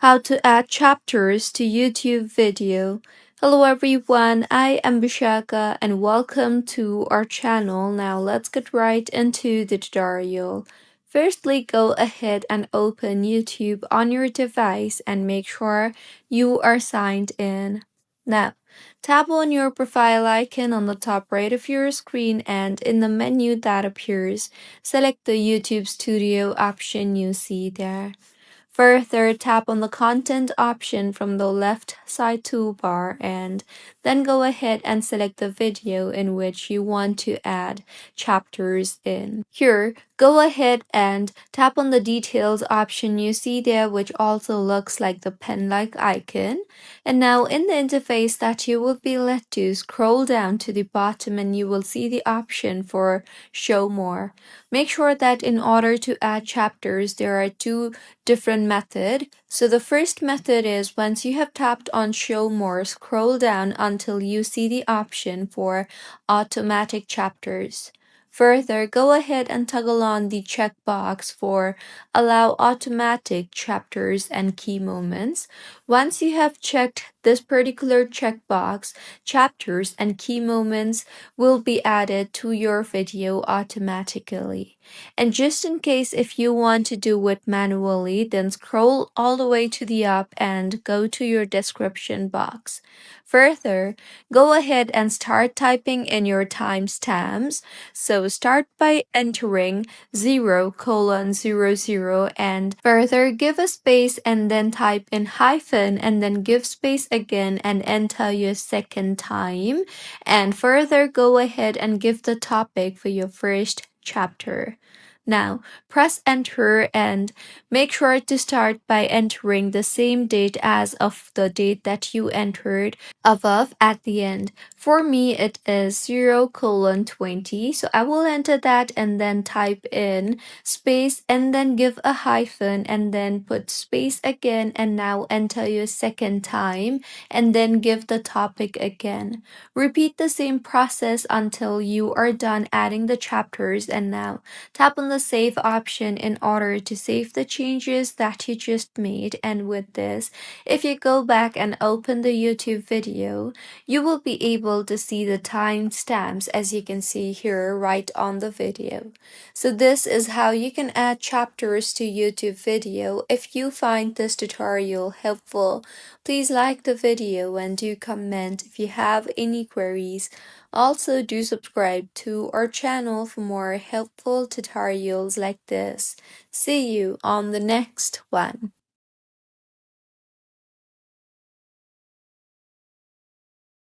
how to add chapters to YouTube video. Hello everyone, I am Bishaka and welcome to our channel. Now let's get right into the tutorial. Firstly, go ahead and open YouTube on your device and make sure you are signed in. Now, tap on your profile icon on the top right of your screen, and in the menu that appears, select the YouTube Studio option you see there. Further, tap on the content option from the left side toolbar and then go ahead and select the video in which you want to add chapters in. Here, go ahead and tap on the details option you see there, which also looks like the pen-like icon. And now in the interface that you will be led to, scroll down to the bottom and you will see the option for show more. Make sure that in order to add chapters, there are two different methods. So the first method is once you have tapped on show more, scroll down until you see the option for automatic chapters. Further, go ahead and toggle on the checkbox for allow automatic chapters and key moments. Once you have checked this particular checkbox, chapters and key moments will be added to your video automatically. And just in case if you want to do it manually, then scroll all the way to the up and go to your description box. Further, go ahead and start typing in your timestamps. So start by entering 0:00 and further give a space and then type in hyphen and then give space again and enter your second time. And further, go ahead and give the topic for your first chapter. Now, press enter and make sure to start by entering the same date as of the date that you entered above at the end. For me, it is 0:20. So I will enter that and then type in space and then give a hyphen and then put space again and now enter your second time and then give the topic again. Repeat the same process until you are done adding the chapters, and now tap on the save option in order to save the changes that you just made. And with this, if you go back and open the YouTube video, you will be able to see the timestamps as you can see here right on the video. So this is how you can add chapters to YouTube video. If you find this tutorial helpful, please like the video and do comment if you have any queries. Also, do subscribe to our channel for more helpful tutorials like this. See you on the next one.